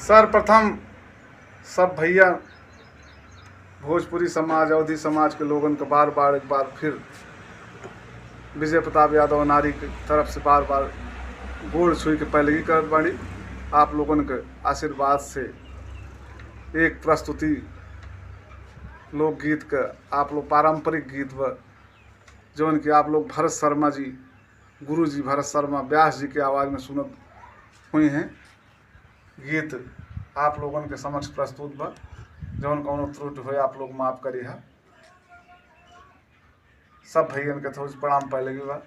सर्वप्रथम सब भैया भोजपुरी समाज अवधी समाज के लोगन के बार बार एक बार फिर विजय प्रताप यादव नारी की तरफ से बार बार गोड़ छुई के पहलगी करत बाड़ी। आप लोगन के आशीर्वाद से एक प्रस्तुति लोकगीत का आप लोग पारंपरिक गीत व जौन कि आप लोग भरत शर्मा जी गुरु जी भरत शर्मा व्यास जी के आवाज़ में सुनत हुई हैं। गीत आप लोगन के समक्ष प्रस्तुत बा। जौन कौनो त्रुटि हो आप लोग माफ़ करी है। सब भैयन के थोड़ी प्रणाम पहले बा,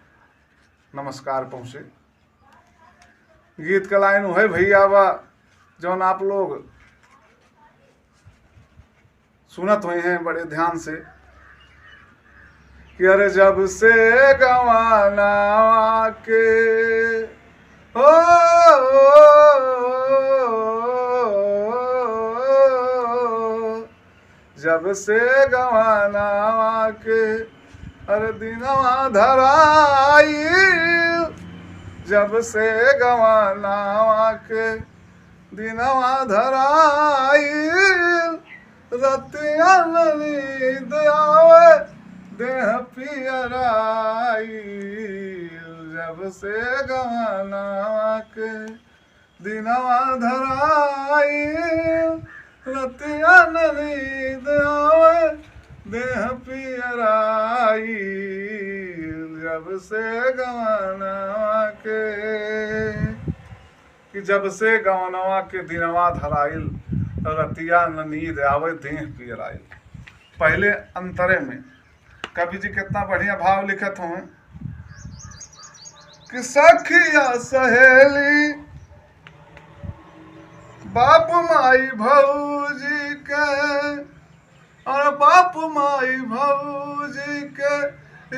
नमस्कार पहुँचे। गीत का लाइन है भैया बा जौन आप लोग सुनत हुए हैं बड़े ध्यान से कि अरे जब से गवाना के हो जब से गवाना के अरे दिनवा धराई जब से गवाना के दिनवा धराई रतिया नींद आवे देह पियराई जब से गवाना के दिनवा धराई रतिया नींद आवे देह पियराई जब से गवाना के कि जब से गवानवा के दिनवा धराइल रतिया नींद आवे देह पियराइल। पहले अंतरे में कवि जी कितना बढ़िया भाव लिखत हूँ कि सखिया सहेली बाप माई भौजी के और बाप माई भौजी के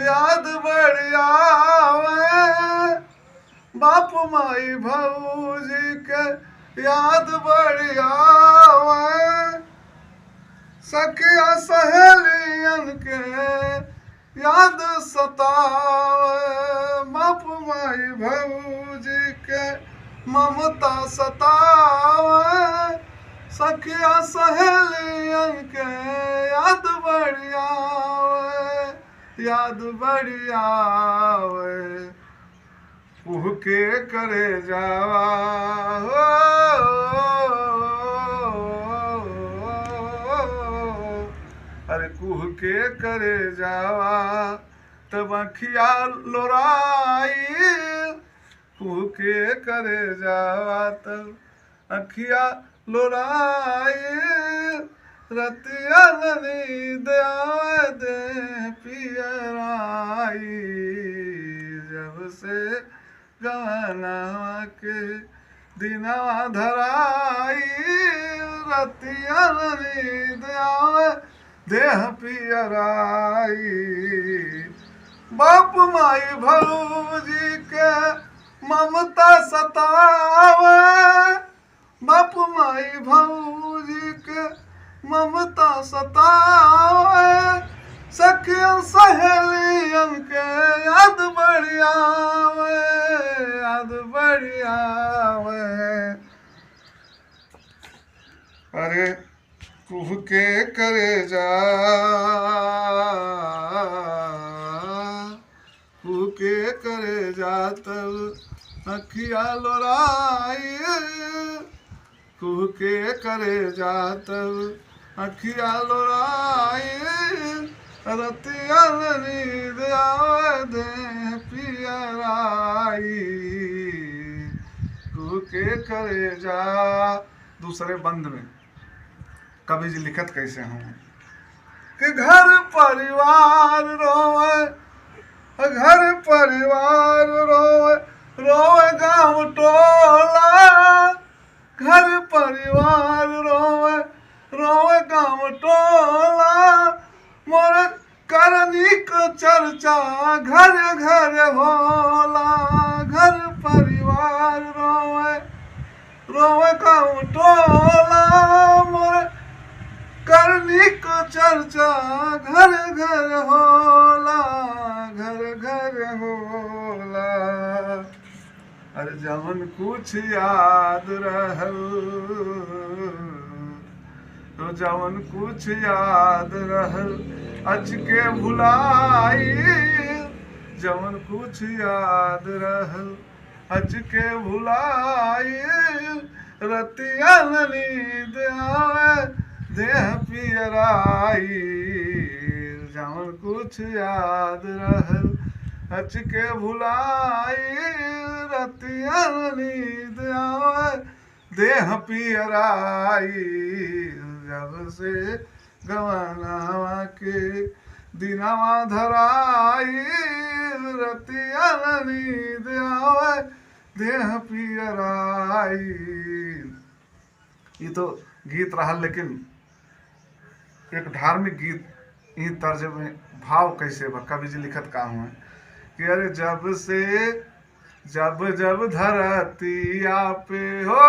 याद बढ़िया बाप माई भौजी के याद बढ़िया सखिया सहेलियन के याद सतावे बाप माई भौजी के ममता सतावे सखिया सहेलियन के याद बढ़िया कुह के करे जावा अरे कुह के करे जावा तब अखिया लोराई कुह के करे जावा तब अखिया लोराई रतिया नींद आवे दे पियराई जब से गवाना के दिनवा धराई रतिया नींद आवे देह पियराई बाप माई भौजी के ममता सतावे बाप माई भौजी के ममता सतावे सखियन सहेलियन के याद बढ़िया अरे कुह के करे जा कुह के करे जा तब अखिया लोराई कुह के करे जा तब अखिया लोराई रतिया नींद आवे दे पियराई कुह के करे जा। दूसरे बंद में कवि जी लिखत कैसे हूँ कि घर परिवार रोवे रोवे गाँव टोला घर परिवार रोवे गाँव टोला मोर करनी को चर्चा घर घर होला घर परिवार रोवे गाँव टोला मोर करनी को चर्चा घर घर होला अरे जवन कुछ याद रहल जवन कुछ याद रहल अचके भुलाई, जवन कुछ याद रहल अचके भुलाई, रतिया नींद आवे देह पियराई, जवन कुछ याद रहल अचके भुलाई, रतिया नींद आवे देह पियराई, जब से गवनवा के दिनवा धराई, रतिया नींद आवे देह पियराई। ये तो गीत रहा, लेकिन एक धार्मिक गीत ई तर्ज में भाव कैसे बा, कवि जी लिखत का हुआ कि अरे जब जब धरतिया पे हो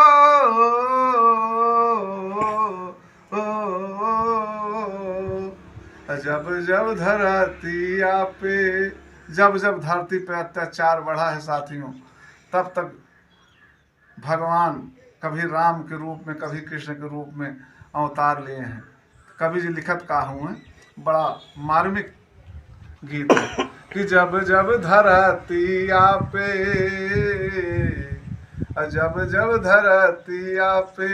जब जब धरतिया पे, जब जब धरती पे अत्याचार बढ़ा है साथियों, तब तक भगवान कभी राम के रूप में कभी कृष्ण के रूप में अवतार लिए हैं। कवि जी लिखत का हुए, बड़ा मार्मिक गीत है कि जब जब धरतिया पे, जब जब धरतिया पे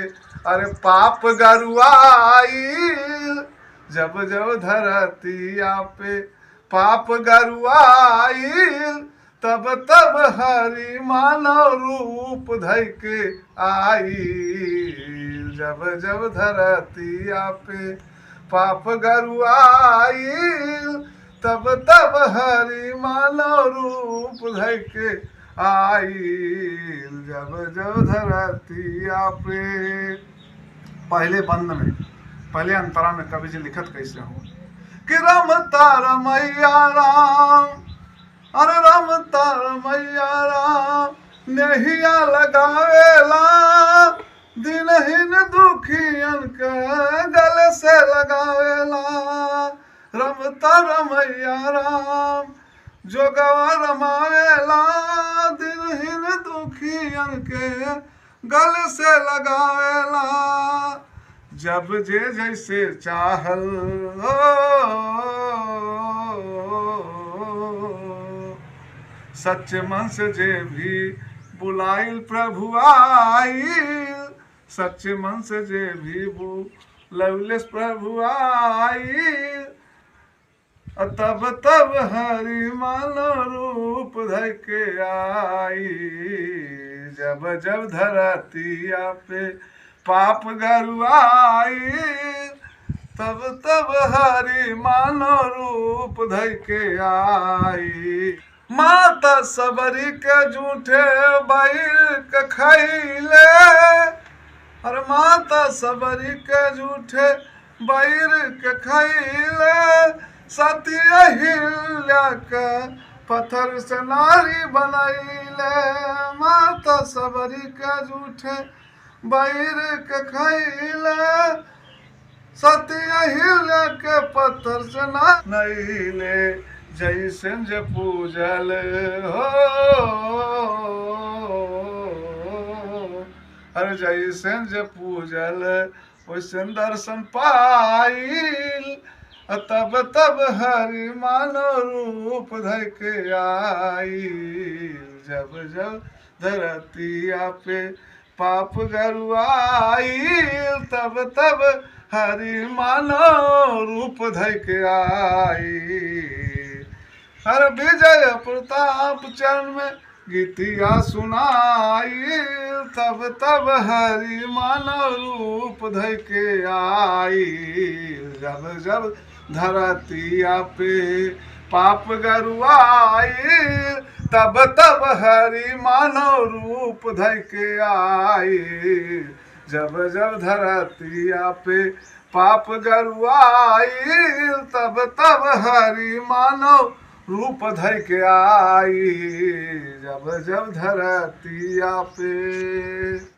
अरे पाप गरुआई, जब जब धरतिया पे पाप गरुआई, तब तब हरि मानव रूप धइ के आई, जब जब धरतिया पे पाप गरुआई, तब तब हरि मानव रूप धइ के आई, जब जब धरतिया पे। पहले बंद में, पहले अंतरा में कवि जी लिखत कैसे हो कि रमता रमैया राम, अरे रमता रमैया राम, नहिया लगावेला दिनहीन दुखियन के गले से लगावेला, रमता रमैया राम जोगवा रमावेला दिनहीन दुखियन के गले से लगावेला, जब जे जैसे चाहल सच्चे मन से जे भी बुलाइल प्रभु आइल, सच्चे मन से जे भी बुलाइल प्रभु आइल, तब तब हरि मानव रूप धइ के आई, जब जब धरतिया पे पाप गरुआई, तब तब हरि मानव रूप धइ के आई, माता सबरी के झूठे बैर के खैले, अरे माता सबरी के झूठे बैर के खैले, सती अहिल्या के पत्थर से नारी बनैले, माता सबरी के झूठे बैर के खैले, सती अहिल्या के पत्थर से नैले, जैसन जे पूजल हो, अरे जैसन जे पूजल वैसन दर्शन पाइल, तब तब हरि मानव रूप धइ के आई, जब जब धरतिया पे पाप गरुआई, तब तब हरि मानव रूप धइ के आई, हर विजय प्रताप चरण में गीतिया सुनाई, तब तब हरि मानव रूप धइ के आई, जब जब धरतिया पे पाप गरुआई, तब तब हरि मानव रूप धइ के आई, जब जब धरतिया पे पाप गरुआई, तब तब हरि मानव रूप धइ के आई, जब जब धरतिया पे।